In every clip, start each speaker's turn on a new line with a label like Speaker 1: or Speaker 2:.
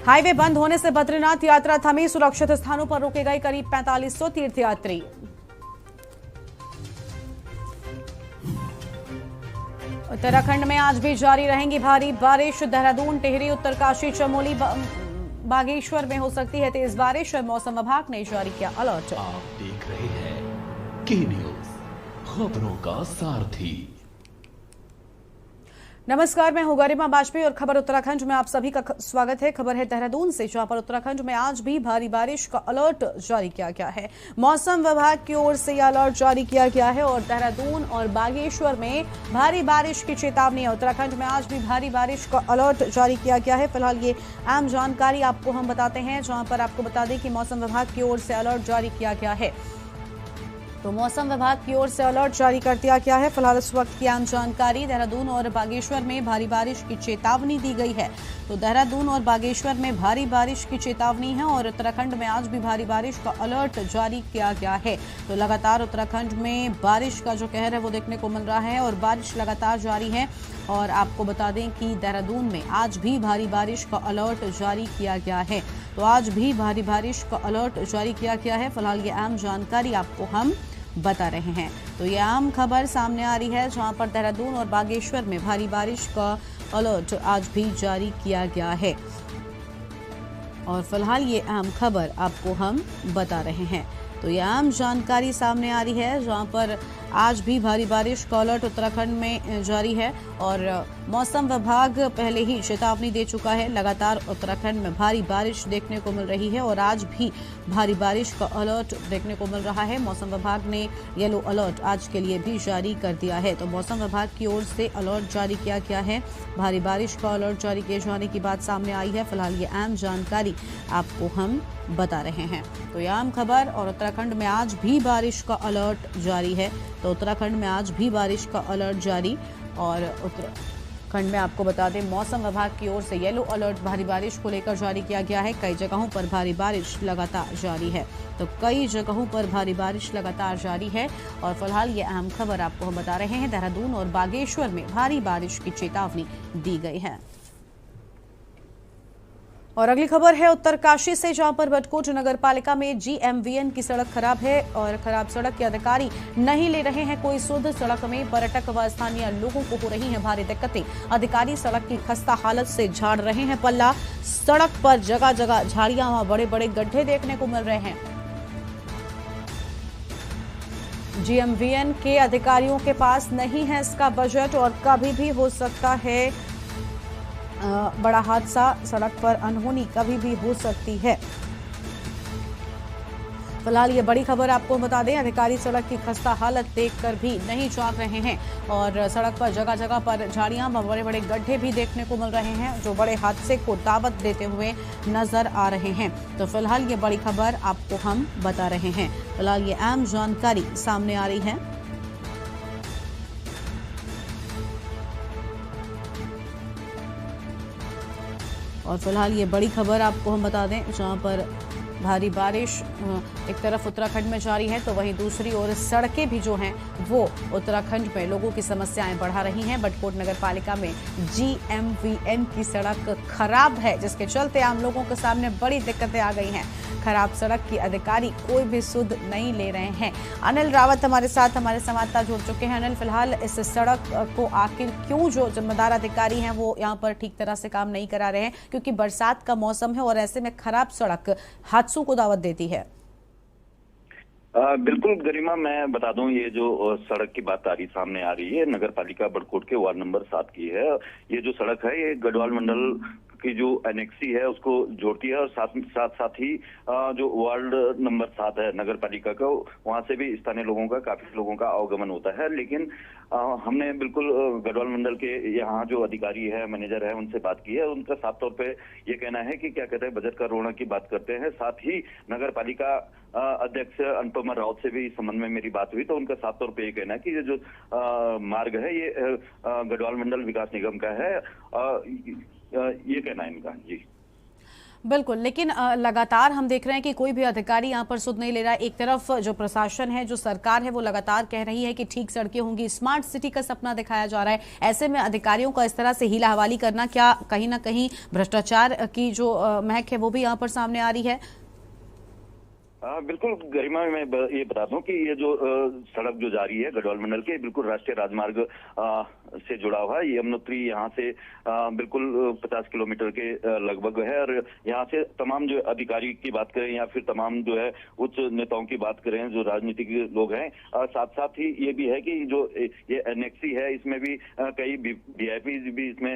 Speaker 1: Highway बंद होने से बद्रीनाथ यात्रा थमी, सुरक्षित स्थानों पर रोके गए करीब 4500 तीर्थयात्री। उत्तराखंड में आज भी जारी रहेंगी भारी बारिश, देहरादून, टिहरी, उत्तरकाशी, चमोली, बागेश्वर में हो सकती है तेज बारिश। मौसम विभाग ने जारी किया अलर्ट।
Speaker 2: आप देख रहे हैं के न्यूज, खबरों का सारथी।
Speaker 1: नमस्कार, मैं हूं गरिमा वाजपेयी और खबर उत्तराखंड में आप सभी का स्वागत है। खबर है देहरादून से, जहां पर उत्तराखंड में आज भी भारी बारिश का अलर्ट जारी किया गया है। मौसम विभाग की ओर से यह अलर्ट जारी किया गया है और देहरादून और बागेश्वर में भारी बारिश की चेतावनी है। उत्तराखंड में आज भी भारी बारिश का अलर्ट जारी किया गया है। फिलहाल ये अहम जानकारी आपको हम बताते हैं, जहां पर आपको बता दें कि मौसम विभाग की ओर से अलर्ट जारी किया गया है। तो मौसम विभाग की ओर से अलर्ट जारी कर दिया गया है। फिलहाल इस वक्त की आम जानकारी, देहरादून और बागेश्वर में भारी बारिश की चेतावनी दी गई है। तो देहरादून और बागेश्वर में भारी बारिश की चेतावनी है और उत्तराखंड में आज भी भारी बारिश का अलर्ट जारी किया गया है। तो लगातार उत्तराखंड में बारिश का जो कहर है वो देखने को मिल रहा है और बारिश लगातार जारी है। और आपको बता दें कि देहरादून में आज भी भारी बारिश का अलर्ट जारी किया गया है। तो आज भी भारी बारिश का अलर्ट जारी किया गया है। फिलहाल ये अहम जानकारी आपको हम बता रहे हैं। तो ये आम खबर सामने आ रही है, जहां पर देहरादून और बागेश्वर में भारी बारिश का अलर्ट आज भी जारी किया गया है। और फिलहाल ये अहम खबर आपको हम बता रहे हैं। तो ये आम जानकारी सामने आ रही है, जहां पर आज भी भारी बारिश का अलर्ट उत्तराखंड में जारी है और मौसम विभाग पहले ही चेतावनी दे चुका है। लगातार उत्तराखंड में भारी बारिश देखने को मिल रही है और आज भी भारी बारिश का अलर्ट देखने को मिल रहा है। मौसम विभाग ने येलो अलर्ट आज के लिए भी जारी कर दिया है। तो मौसम विभाग की ओर से अलर्ट जारी किया गया है। भारी बारिश का अलर्ट जारी किए जाने की बात सामने आई है। फिलहाल ये अहम जानकारी आपको हम बता रहे हैं। तो ये आम खबर, और उत्तराखंड में आज भी बारिश का अलर्ट जारी है। तो उत्तराखंड में आज भी बारिश का अलर्ट जारी, और उत्तराखंड में आपको बता दें मौसम विभाग की ओर से येलो अलर्ट भारी बारिश को लेकर जारी किया गया है। कई जगहों पर भारी बारिश लगातार जारी है। तो कई जगहों पर भारी बारिश लगातार जारी है और फिलहाल ये अहम खबर आपको हम बता रहे हैं। देहरादून और बागेश्वर में भारी बारिश की चेतावनी दी गई है। और अगली खबर है उत्तरकाशी से, जहां पर बटकोट नगर पालिका में GMVN की सड़क खराब है और खराब सड़क के अधिकारी नहीं ले रहे हैं कोई सुध। सड़क में पर्यटक व स्थानीय लोगों को हो रही हैं भारी दिक्कतें। अधिकारी सड़क की खस्ता हालत से झाड़ रहे हैं पल्ला। सड़क पर जगह जगह झाड़ियां व बड़े बड़े गड्ढे देखने को मिल रहे हैं। GMVN के अधिकारियों के पास नहीं है इसका बजट और कभी भी हो सकता है बड़ा हादसा। सड़क पर अनहोनी कभी भी हो सकती है। फिलहाल ये बड़ी खबर आपको बता दें, अधिकारी सड़क की खस्ता हालत देखकर भी नहीं जाग रहे हैं और सड़क पर जगह जगह पर झाड़ियां व बड़े बड़े गड्ढे भी देखने को मिल रहे हैं, जो बड़े हादसे को दावत देते हुए नजर आ रहे हैं। तो फिलहाल ये बड़ी खबर आपको हम बता रहे हैं। फिलहाल ये अहम जानकारी सामने आ रही है। और फिलहाल ये बड़ी खबर आपको हम बता दें, जहां पर भारी बारिश एक तरफ उत्तराखंड में जारी है तो वहीं दूसरी ओर सड़कें भी जो हैं वो उत्तराखंड में लोगों की समस्याएं बढ़ा रही हैं। बटकोट नगर पालिका में GMVN की सड़क खराब है, जिसके चलते आम लोगों के सामने बड़ी दिक्कतें आ गई हैं। खराब सड़क की अधिकारी कोई भी सुध नहीं ले रहे हैं। अनिल रावत हमारे साथ, हमारे संवाददाता जुड़ चुके हैं। अनिल, फिलहाल इस सड़क को आखिर क्यों जो जिम्मेदार अधिकारी हैं वो यहाँ पर ठीक तरह से काम नहीं करा रहे हैं, क्योंकि बरसात का मौसम है और ऐसे में खराब सड़क हादसों को दावत देती है।
Speaker 3: बिल्कुल गरिमा, मैं बता दूं, ये जो सड़क की बात सामने आ रही है नगर पालिका बड़कोट के वार्ड नंबर 7 की है। ये जो सड़क है ये गढ़वाल मंडल की जो एनेक्सी है उसको जोड़ती है और साथ ही जो वार्ड नंबर 7 है नगर पालिका का, वहां से भी स्थानीय लोगों का, काफी लोगों का आवागमन होता है। लेकिन हमने बिल्कुल गढ़वाल मंडल के यहाँ जो अधिकारी है, मैनेजर है, उनसे बात की है। उनका साफ तौर पे ये कहना है कि क्या कहते हैं, बजट का रोना की बात करते हैं। साथ ही नगर पालिका अध्यक्ष अनुपमा राउत से भी इस संबंध में मेरी बात हुई तो उनका साफ तौर पे ये कहना है कि ये जो मार्ग है ये गढ़वाल मंडल विकास निगम का है। ये कहना है इनका। जी
Speaker 1: बिल्कुल, लेकिन लगातार हम देख रहे हैं कि कोई भी अधिकारी यहाँ पर सुध नहीं ले रहा है। एक तरफ जो प्रशासन है, जो सरकार है, वो लगातार कह रही है कि ठीक सड़कें होंगी, स्मार्ट सिटी का सपना दिखाया जा रहा है। ऐसे में अधिकारियों का इस तरह से हीला हवाली करना क्या कहीं ना कहीं भ्रष्टाचार की जो महक है वो भी यहाँ पर सामने आ रही है?
Speaker 3: बिल्कुल गरिमा, मैं ये बता दूं कि ये जो सड़क जो जा रही है गढ़वाल मंडल के, बिल्कुल राष्ट्रीय राजमार्ग से जुड़ा हुआ है। यमुनोत्री यहाँ से बिल्कुल 50 किलोमीटर के लगभग है। और यहाँ से तमाम जो अधिकारी की बात करें या फिर तमाम जो है उच्च नेताओं की बात करें, जो राजनीतिक लोग हैं, साथ साथ ही ये भी है कि जो ये एनेक्सी है, इसमें भी कई वीआईपी भी इसमें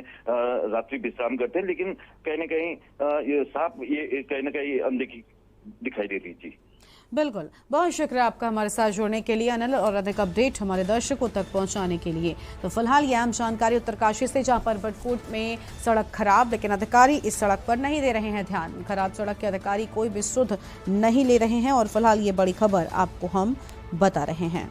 Speaker 3: रात्रि विश्राम करते हैं। लेकिन कहीं ना कहीं ये साफ ये कहीं ना कहीं अनदेखी दिखाई दे रही थी।
Speaker 1: बिल्कुल, बहुत शुक्रिया आपका हमारे साथ जुड़ने के लिए अनिल, और अधिक अपडेट हमारे दर्शकों तक पहुंचाने के लिए। तो फिलहाल ये अहम जानकारी उत्तरकाशी से, जहां पर बड़कोट में सड़क खराब, लेकिन अधिकारी इस सड़क पर नहीं दे रहे हैं ध्यान। खराब सड़क के अधिकारी कोई भी सुध नहीं ले रहे हैं, और फिलहाल ये बड़ी खबर आपको हम बता रहे हैं।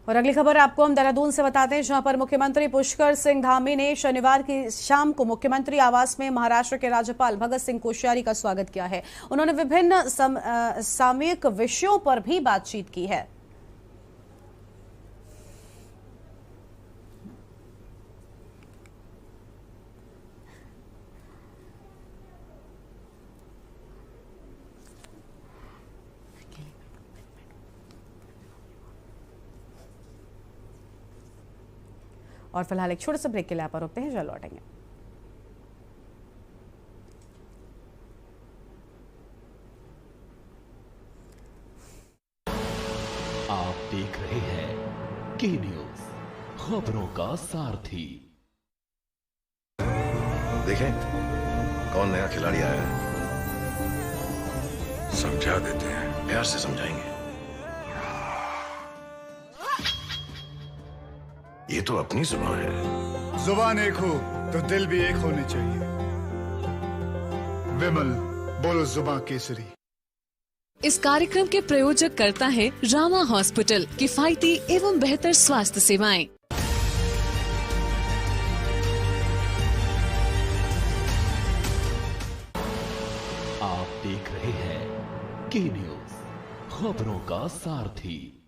Speaker 1: और अगली खबर आपको हम देहरादून से बताते हैं, जहां पर मुख्यमंत्री पुष्कर सिंह धामी ने शनिवार की शाम को मुख्यमंत्री आवास में महाराष्ट्र के राज्यपाल भगत सिंह कोश्यारी का स्वागत किया है। उन्होंने विभिन्न सामयिक विषयों पर भी बातचीत की है। और फिलहाल एक छोटे से ब्रेक के लिए आप रुकते हैं, जल्द लौटेंगे।
Speaker 2: आप देख रहे हैं के न्यूज, खबरों का सारथी।
Speaker 4: देखें कौन नया खिलाड़ी आया है, समझा देते हैं, प्यार से समझाएंगे। ये तो अपनी जुबान है।
Speaker 5: जुबान एक हो तो दिल भी एक होने चाहिए। विमल, बोलो जुबान केसरी।
Speaker 6: इस कार्यक्रम के प्रायोजक करता है रामा हॉस्पिटल, किफायती एवं बेहतर स्वास्थ्य सेवाएं।
Speaker 2: आप देख रहे हैं के न्यूज, खबरों का सारथी।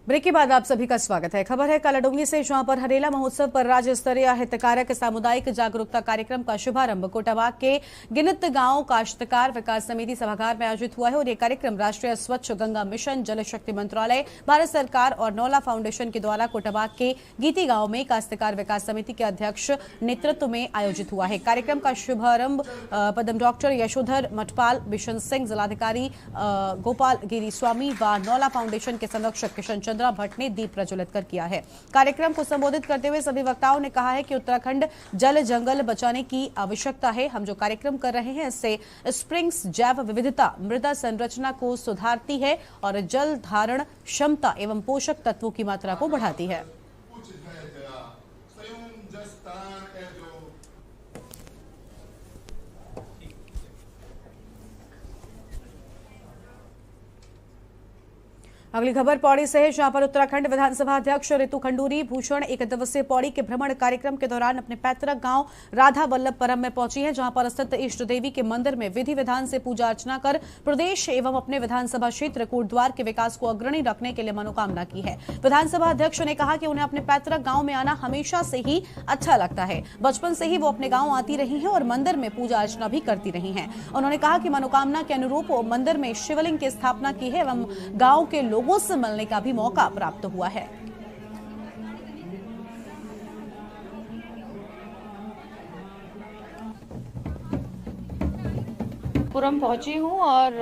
Speaker 1: ब्रेक के बाद आप सभी का स्वागत है। खबर है कालाडूंगी से, जहां पर हरेला महोत्सव पर राज्य स्तरीय हितकारक सामुदायिक जागरूकता कार्यक्रम का शुभारंभ कोटाबाग के गिनत गांव काश्तकार विकास समिति सभागार में आयोजित हुआ है। और यह कार्यक्रम राष्ट्रीय स्वच्छ गंगा मिशन, जल शक्ति मंत्रालय, भारत सरकार और नौला फाउंडेशन के द्वारा कोटाबाग के गीती गांव में काश्तकार विकास समिति के अध्यक्ष नेतृत्व में आयोजित हुआ है। कार्यक्रम का शुभारंभ पद्म डॉक्टर यशोधर मठपाल, बिशन सिंह, जिलाधिकारी गोपाल गिरी स्वामी व नौला फाउंडेशन के संरक्षक किशन चंद्रा भट्ट ने दीप प्रज्वलित कर किया है। कार्यक्रम को संबोधित करते हुए सभी वक्ताओं ने कहा है कि उत्तराखंड जल जंगल बचाने की आवश्यकता है। हम जो कार्यक्रम कर रहे हैं इससे स्प्रिंग्स जैव विविधता, मृदा संरचना को सुधारती है और जल धारण क्षमता एवं पोषक तत्वों की मात्रा को बढ़ाती है। अगली खबर पौड़ी से है, जहां पर उत्तराखंड विधानसभा अध्यक्ष ऋतु खंडूरी भूषण एक दिवसीय पौड़ी के भ्रमण कार्यक्रम के दौरान अपने पैतृक गांव राधा वल्लभपुरम में पहुंची है, जहां पर स्थित इष्ट देवी के मंदिर में विधि विधान से पूजा अर्चना कर प्रदेश एवं अपने विधानसभा क्षेत्र कोटद्वार के विकास को अग्रणी रखने के लिए मनोकामना की है। विधानसभा अध्यक्ष ने कहा कि उन्हें अपने पैतृक गाँव में आना हमेशा से ही अच्छा लगता है। बचपन से ही वो अपने गाँव आती रही है और मंदिर में पूजा अर्चना भी करती रही है। उन्होंने कहा कि मनोकामना के अनुरूप मंदिर में शिवलिंग की स्थापना की है एवं गाँव के लोगों से मिलने का भी मौका प्राप्त हुआ है।
Speaker 7: पुरम पहुंची हूं और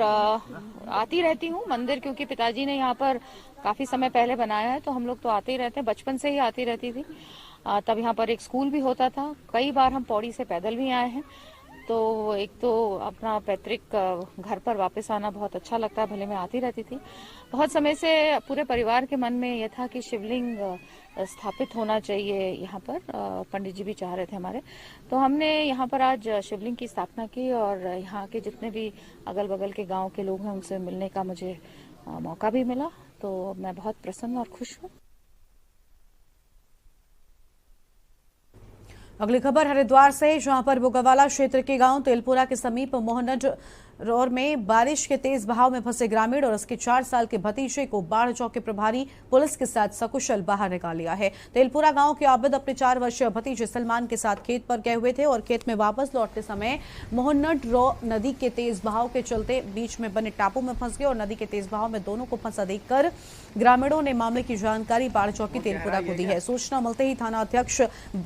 Speaker 7: आती रहती हूं मंदिर, क्योंकि पिताजी ने यहाँ पर काफी समय पहले बनाया है, तो हम लोग तो आते ही रहते हैं। बचपन से ही आती रहती थी। तब यहाँ पर एक स्कूल भी होता था। कई बार हम पौड़ी से पैदल भी आए हैं। तो एक तो अपना पैतृक घर पर वापस आना बहुत अच्छा लगता है, भले मैं आती रहती थी। बहुत समय से पूरे परिवार के मन में यह था कि शिवलिंग स्थापित होना चाहिए यहाँ पर, पंडित जी भी चाह रहे थे हमारे, तो हमने यहाँ पर आज शिवलिंग की स्थापना की और यहाँ के जितने भी अगल बगल के गांव के लोग हैं उनसे मिलने का मुझे मौका भी मिला, तो मैं बहुत प्रसन्न और खुश हूँ।
Speaker 1: अगली खबर हरिद्वार से, जहां पर बोगावाला क्षेत्र के गांव तेलपुरा के समीप मोहनड रोड में बारिश के तेज बहाव में फंसे ग्रामीण और उसके 4 साल के भतीजे को बाढ़ चौकी प्रभारी पुलिस के साथ सकुशल बाहर निकाल लिया है। तेलपुरा गांव के आबिद अपने 4 वर्षीय भतीजे सलमान के साथ खेत पर गए हुए थे और खेत में वापस लौटते समय मोहनड रो नदी के तेज बहाव के चलते बीच में बने टापू में फंस गए और नदी के तेज बहाव में दोनों को फंसा देखकर ग्रामीणों ने मामले की जानकारी बाढ़ चौकी तेलपुरा को दी है। सूचना मिलते ही थाना अध्यक्ष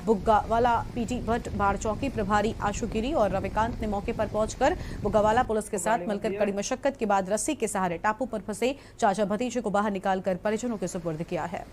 Speaker 1: बुग्गावाला पीटी भट्ट, बाढ़ चौकी प्रभारी आशु गिरी और रविकांत ने मौके पर पहुंचकर बुग्गावाला पुलिस के साथ मिलकर कड़ी मशक्कत के बाद रस्सी के सहारे टापू पर फंसे चाचा भतीजे को बाहर निकालकर परिजनों के सुपुर्द किया है।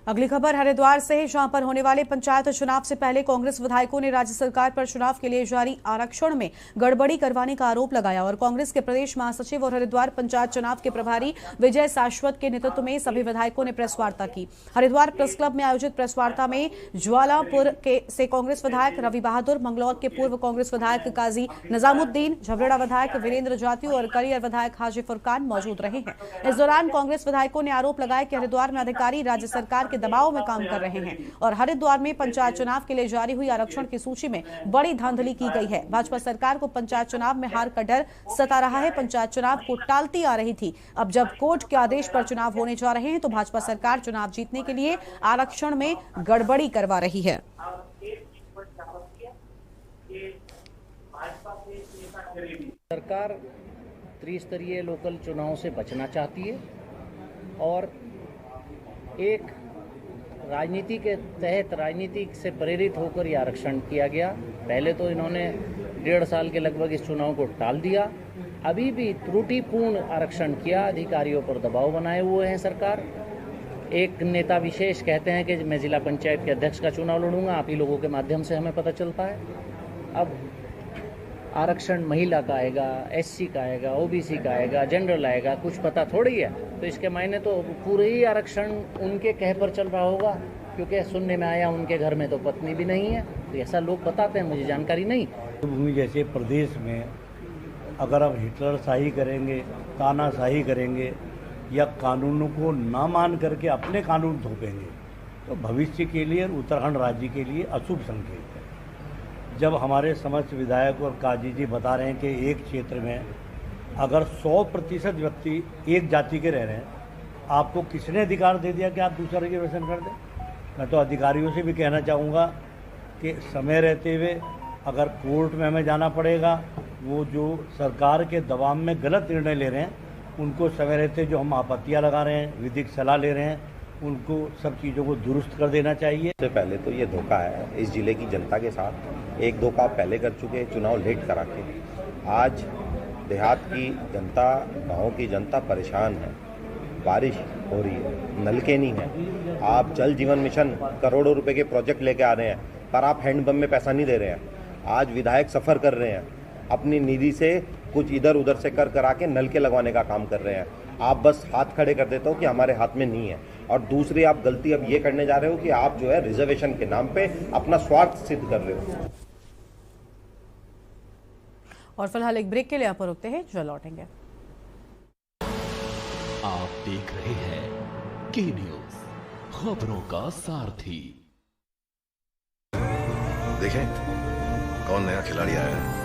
Speaker 1: अगली खबर हरिद्वार से है, जहां पर होने वाले पंचायत चुनाव से पहले कांग्रेस विधायकों ने राज्य सरकार पर चुनाव के लिए जारी आरक्षण में गड़बड़ी करवाने का आरोप लगाया और कांग्रेस के प्रदेश महासचिव और हरिद्वार पंचायत चुनाव के प्रभारी विजय शाश्वत के नेतृत्व में सभी विधायकों ने प्रेस वार्ता की। हरिद्वार प्रेस क्लब में आयोजित प्रेस वार्ता में ज्वालापुर से कांग्रेस विधायक रवि बहादुर, मंगलौर के पूर्व कांग्रेस विधायक काजी निजामुद्दीन, झबरेड़ा विधायक वीरेंद्र जातियों और कलियर विधायक हाजी फुरकान मौजूद रहे हैं। इस दौरान कांग्रेस विधायकों ने आरोप लगाया कि हरिद्वार में अधिकारी राज्य सरकार दबाव में काम कर रहे हैं और हरिद्वार में पंचायत चुनाव के लिए जारी हुई आरक्षण की सूची में बड़ी धांधली की गई है। भाजपा सरकार को पंचायत चुनाव में हार का डर सता रहा है। पंचायत चुनाव को टालती आ रही थी, अब जब कोर्ट के आदेश पर चुनाव होने जा रहे हैं तो भाजपा सरकार चुनाव जीतने के लिए आरक्षण में गड़बड़ी करवा रही है।
Speaker 8: सरकार त्रिस्तरीय लोकल चुनाव से बचना चाहती है और एक राजनीति के तहत राजनीति से प्रेरित होकर यह आरक्षण किया गया। पहले तो इन्होंने 1.5 साल के लगभग इस चुनाव को टाल दिया, अभी भी त्रुटिपूर्ण आरक्षण किया, अधिकारियों पर दबाव बनाए हुए हैं सरकार। एक नेता विशेष कहते हैं कि मैं जिला पंचायत के अध्यक्ष का चुनाव लड़ूंगा, आप ही लोगों के माध्यम से हमें पता चलता है। अब आरक्षण महिला का आएगा, एससी का आएगा, ओबीसी का आएगा, जनरल आएगा, कुछ पता थोड़ी है। तो इसके मायने तो पूरे ही आरक्षण उनके कह पर चल रहा होगा, क्योंकि सुनने में आया उनके घर में तो पत्नी भी नहीं है। तो ऐसा लोग बताते हैं, मुझे जानकारी नहीं।
Speaker 9: भूमि जैसे प्रदेश में अगर हम हिटलर शाही करेंगे, तानाशाही करेंगे या कानूनों को ना मान करके अपने कानून थोपेंगे तो भविष्य के लिए उत्तराखंड राज्य के लिए अशुभ संकेत है। जब हमारे समस्त विधायक और काजी जी बता रहे हैं कि एक क्षेत्र में अगर 100% व्यक्ति एक जाति के रह रहे हैं, आपको किसने अधिकार दे दिया कि आप दूसरा रिजर्वेशन कर दें? मैं तो अधिकारियों से भी कहना चाहूँगा कि समय रहते हुए अगर कोर्ट में हमें जाना पड़ेगा, वो जो सरकार के दबाव में गलत निर्णय ले रहे हैं उनको समय रहते जो हम आपत्तियाँ लगा रहे हैं, विधिक सलाह ले रहे हैं, उनको सब चीज़ों को दुरुस्त कर देना चाहिए।
Speaker 10: सबसे पहले तो ये धोखा है इस जिले की जनता के साथ। एक धोखा आप पहले कर चुके हैं, चुनाव लेट करा के। आज देहात की जनता, गांव की जनता परेशान है। बारिश हो रही है, नलके नहीं है। आप जल जीवन मिशन करोड़ों रुपए के प्रोजेक्ट लेके आ रहे हैं, पर आप हैंडपंप में पैसा नहीं दे रहे हैं। आज विधायक सफ़र कर रहे हैं, अपनी निधि से कुछ इधर उधर से करा के नलके लगवाने का काम कर रहे हैं। आप बस हाथ खड़े कर देते हो कि हमारे हाथ में नहीं है। और दूसरी आप गलती अब ये करने जा रहे हो कि आप जो है रिजर्वेशन के नाम पे अपना स्वार्थ सिद्ध कर रहे हो।
Speaker 1: और फिलहाल एक ब्रेक के लिए आप रुकते हैं, जो लौटेंगे।
Speaker 2: आप देख रहे हैं के न्यूज, खबरों का सारथी।
Speaker 4: देखें कौन नया खिलाड़ी आया है,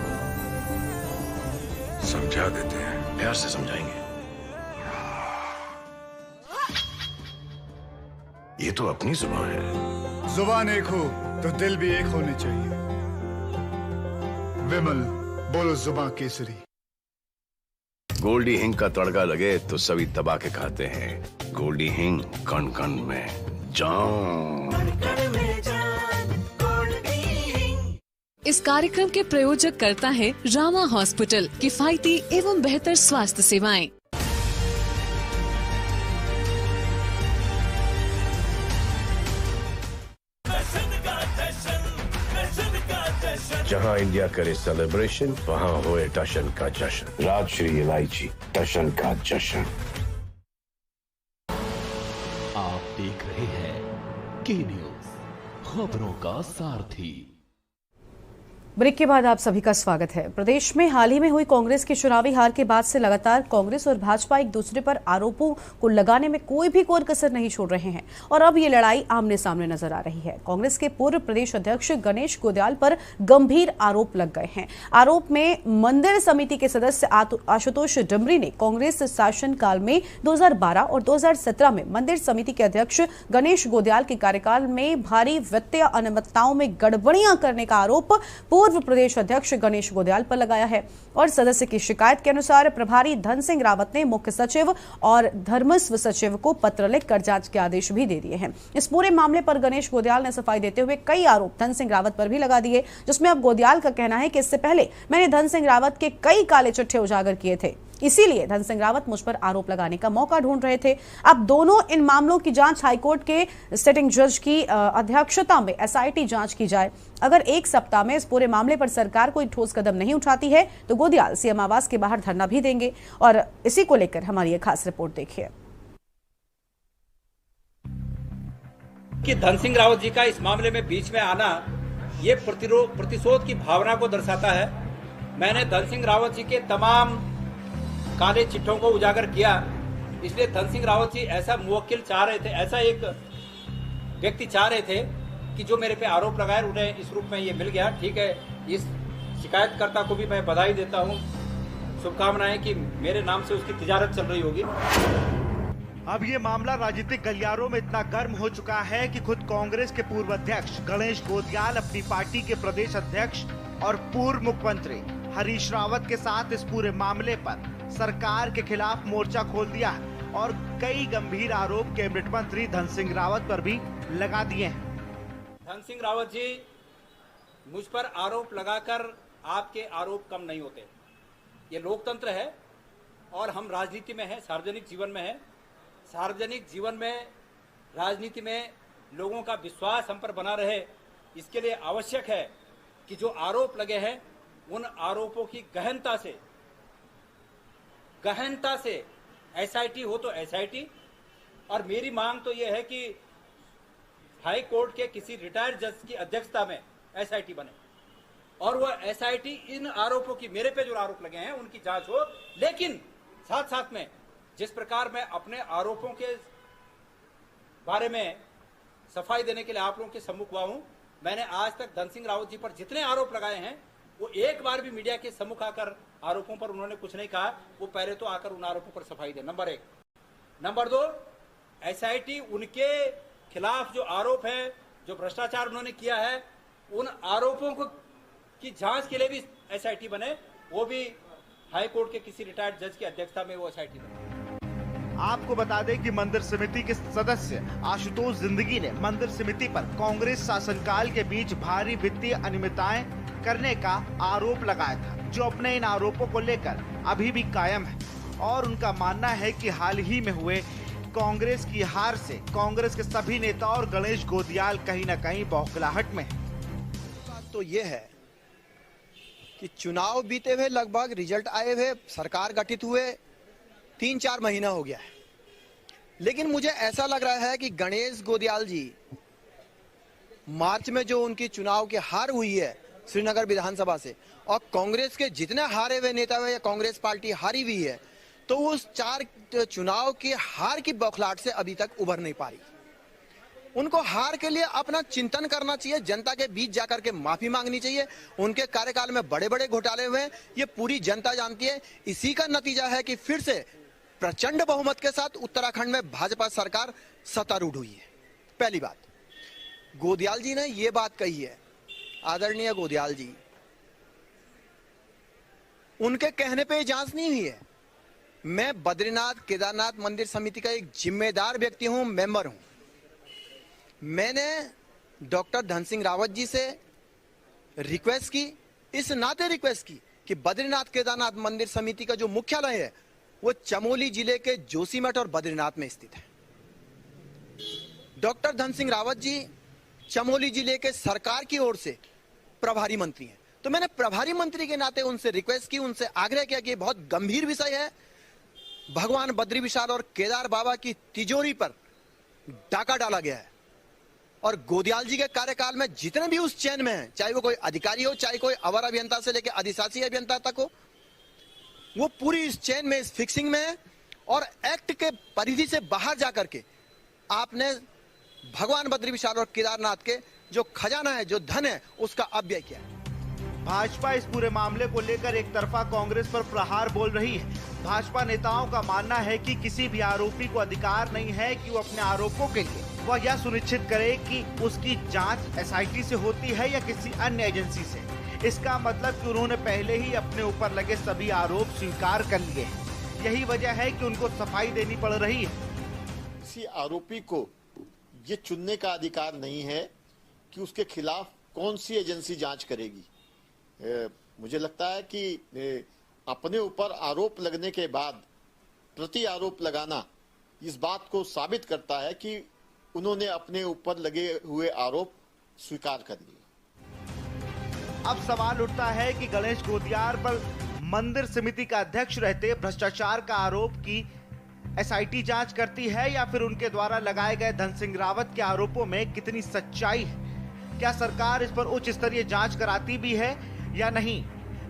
Speaker 4: समझा देते हैं, प्यार से समझाएंगे। ये तो अपनी जुबान है।
Speaker 5: जुबान एक हो तो दिल भी एक होने चाहिए। विमल, बोलो जुबान केसरी।
Speaker 4: गोल्डी हिंग का तड़का लगे तो सभी दबा के खाते हैं। गोल्डी हिंग, कण कण में जान।
Speaker 6: इस कार्यक्रम के प्रायोजक करता है रामा हॉस्पिटल, किफायती एवं बेहतर स्वास्थ्य सेवाएं।
Speaker 4: जहां इंडिया करे सेलिब्रेशन, वहां होए टशन का जश्न। राजश्री इलायची, टशन का जश्न।
Speaker 2: आप देख रहे हैं के न्यूज, खबरों का सारथी।
Speaker 1: ब्रेक के बाद आप सभी का स्वागत है। प्रदेश में हाल ही में हुई कांग्रेस की चुनावी हार के बाद से लगातार कांग्रेस और भाजपा एक दूसरे पर आरोपों को लगाने में कोई भी कोर कसर नहीं छोड़ रहे हैं और अब ये लड़ाई आमने सामने नजर आ रही है। कांग्रेस के पूर्व प्रदेश अध्यक्ष गणेश गोदयाल पर गंभीर आरोप लग गए हैं। आरोप में मंदिर समिति के सदस्य आशुतोष डमरी ने कांग्रेस शासनकाल में 2012 और 2017 में मंदिर समिति के अध्यक्ष गणेश गोदयाल के कार्यकाल में भारी वित्तीय अनियमितताओं में गड़बड़ियां करने का आरोप पूर्व प्रदेश अध्यक्ष गणेश गोदयाल पर लगाया है और सदस्य की शिकायत के अनुसार प्रभारी धन सिंह रावत ने मुख्य सचिव और धर्मस्व सचिव को पत्र लिखकर जांच के आदेश भी दे दिए हैं। इस पूरे मामले पर गणेश गोदयाल ने सफाई देते हुए कई आरोप धन सिंह रावत पर भी लगा दिए, जिसमें अब गोदयाल का कहना है कि इससे पहले मैंने धन सिंह रावत के कई काले चिट्ठे उजागर किए थे, इसीलिए धन सिंह रावत मुझ पर आरोप लगाने का मौका ढूंढ रहे थे। अब दोनों इन मामलों की जांच हाईकोर्ट के सिटिंग जज की अध्यक्षता में एसआईटी जांच की जाए। अगर एक सप्ताह में इस पूरे मामले पर सरकार कोई ठोस कदम नहीं उठाती है तो गोदयाल सीएम आवास के बाहर धरना भी देंगे और इसी को लेकर हमारी एक खास रिपोर्ट देखिए।
Speaker 11: कि धन सिंह रावत जी का इस मामले में बीच में आना ये प्रतिशोध की भावना को दर्शाता है। मैंने धन सिंह रावत जी के तमाम काले चिट्ठों को उजागर किया, इसलिए धन सिंह रावत जी ऐसा मुवक्किल चाह रहे थे, ऐसा एक व्यक्ति चाह रहे थे कि जो मेरे पे आरोप लगाए उन्हें इस रूप में ये मिल गया। ठीक है, इस शिकायतकर्ता को भी मैं बधाई देता हूँ, शुभकामनाएं कि मेरे नाम से उसकी तिजारत चल रही होगी।
Speaker 12: अब ये मामला राजनीतिक गलियारों में इतना गर्म हो चुका है कि खुद कांग्रेस के पूर्व अध्यक्ष गणेश गोदयाल अपनी पार्टी के प्रदेश अध्यक्ष और पूर्व मुख्यमंत्री हरीश रावत के साथ इस पूरे मामले पर सरकार के खिलाफ मोर्चा खोल दिया है और कई गंभीर आरोप कैबिनेट मंत्री धन सिंह रावत पर भी लगा दिए हैं।
Speaker 11: धन सिंह रावत जी, मुझ पर आरोप लगाकर आपके आरोप कम नहीं होते। ये लोकतंत्र है और हम राजनीति में हैं, सार्वजनिक जीवन में हैं। सार्वजनिक जीवन में, राजनीति में लोगों का विश्वास हम पर बना रहे, इसके लिए आवश्यक है कि जो आरोप लगे हैं उन आरोपों की गहनता से एसआईटी हो तो एसआईटी, और मेरी मांग तो यह है कि हाई कोर्ट के किसी रिटायर्ड जज की अध्यक्षता में एसआईटी बने और वह एसआईटी इन आरोपों की, मेरे पे जो आरोप लगे हैं उनकी जांच हो। लेकिन साथ साथ में जिस प्रकार मैं अपने आरोपों के बारे में सफाई देने के लिए आप लोगों के सम्मुख हुआ हूं, मैंने आज तक धन सिंह रावत जी पर जितने आरोप लगाए हैं वो एक बार भी मीडिया के सम्मुख आकर आरोपों पर उन्होंने कुछ नहीं कहा। वो पहले तो आकर उन आरोपों पर सफाई दे, नंबर 1। नंबर 2, एसआईटी उनके खिलाफ जो आरोप है, जो भ्रष्टाचार उन्होंने किया है, उन आरोपों को की जांच के लिए भी एसआईटी बने, वो भी हाई कोर्ट के किसी रिटायर्ड जज की अध्यक्षता में वो एसआईटी बने।
Speaker 12: आपको बता दें कि मंदिर समिति के सदस्य आशुतोष जिंदगी ने मंदिर समिति पर कांग्रेस शासनकाल के बीच भारी वित्तीय अनियमितताएं करने का आरोप लगाया था, जो अपने इन आरोपों को लेकर अभी भी कायम है और उनका मानना है कि हाल ही में हुए कांग्रेस की हार से कांग्रेस के सभी नेता और गणेश गोदयाल कहीं न कहीं बौखलाहट में है।
Speaker 13: बात तो ये है कि चुनाव बीते हुए लगभग रिजल्ट आए हुए, सरकार गठित हुए 3-4 महीना हो गया है, लेकिन मुझे ऐसा लग रहा है कि गणेश गोदयाल जी मार्च में जो उनकी चुनाव की हार हुई है श्रीनगर विधानसभा से, और कांग्रेस के जितने हारे हुए नेता हुए या कांग्रेस पार्टी हारी हुई है, तो उस 4 चुनाव की हार की बौखलाहट से अभी तक उभर नहीं पा रही। उनको हार के लिए अपना चिंतन करना चाहिए, जनता के बीच जाकर के माफी मांगनी चाहिए। उनके कार्यकाल में बड़े बड़े घोटाले हुए, ये पूरी जनता जानती है। इसी का नतीजा है कि फिर से प्रचंड बहुमत के साथ उत्तराखंड में भाजपा सरकार सत्तारूढ़ हुई है। पहली बात, गोदयाल जी ने ये बात कही है, आदरणीय गोदयाल जी, उनके कहने पे जांच नहीं हुई है। मैं बद्रीनाथ केदारनाथ मंदिर समिति का एक जिम्मेदार व्यक्ति हूं, मेंबर हूं। मैंने डॉक्टर धन सिंह रावत जी से रिक्वेस्ट की, इस नाते रिक्वेस्ट की कि बद्रीनाथ केदारनाथ मंदिर समिति का जो मुख्यालय है वो चमोली जिले के जोशीमठ और बद्रीनाथ में स्थित है। डॉक्टर धन सिंह रावत जी चमोली जिले के सरकार की ओर से प्रभारी मंत्री हैं, तो मैंने प्रभारी मंत्री के नाते उनसे रिक्वेस्ट की, उनसे आग्रह किया कि बहुत गंभीर विषय है, भगवान बद्री विशाल और केदार बाबा की तिजोरी पर डाका डाला गया है और गोदियाल जी के कार्यकाल में जितने भी उस चेन में हैं, चाहे वो कोई अधिकारी हो, चाहे कोई अवर अभियंता से लेकर अधिशासी अभियंता तक हो, वो पूरी इस चेन में, इस फिक्सिंग में है और एक्ट के परिधि से बाहर जाकर के आपने भगवान बद्री विशाल और केदारनाथ के जो खजाना है, जो धन है, उसका अपव्यय किया है।
Speaker 12: भाजपा इस पूरे मामले को लेकर एक तरफा कांग्रेस पर प्रहार बोल रही है। भाजपा नेताओं का मानना है कि किसी भी आरोपी को अधिकार नहीं है कि वो अपने आरोपों के लिए वह यह सुनिश्चित करे कि उसकी जांच एसआईटी से होती है या किसी अन्य एजेंसी से। इसका मतलब कि उन्होंने पहले ही अपने ऊपर लगे सभी आरोप स्वीकार कर लिए हैं। यही वजह है कि उनको सफाई देनी पड़ रही है।
Speaker 14: किसी आरोपी को ये चुनने का अधिकार नहीं है कि उसके खिलाफ कौन सी एजेंसी जांच करेगी। मुझे लगता है कि अपने ऊपर आरोप लगने के बाद प्रति आरोप लगाना इस बात को साबित करता है कि उन्होंने अपने ऊपर लगे हुए आरोप स्वीकार कर लिए।
Speaker 12: अब सवाल उठता है कि गणेश गोदियार पर मंदिर समिति का अध्यक्ष रहते भ्रष्टाचार का आरोप की एसआईटी जांच करती है या फिर उनके द्वारा लगाए गए धन सिंह रावत के आरोपों में कितनी सच्चाई है। क्या सरकार इस पर उच्च स्तरीय जांच कराती भी है या नहीं,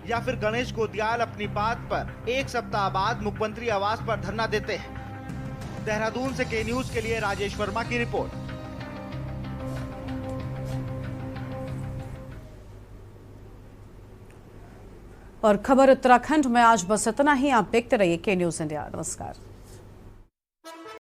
Speaker 12: या फिर गणेश गोदियाल अपनी बात पर एक सप्ताह बाद मुख्यमंत्री आवास पर धरना देते हैं। देहरादून से के न्यूज के लिए राजेश वर्मा की रिपोर्ट।
Speaker 1: और खबर उत्तराखंड में आज बस इतना ही। आप देखते रहिए के न्यूज इंडिया। नमस्कार।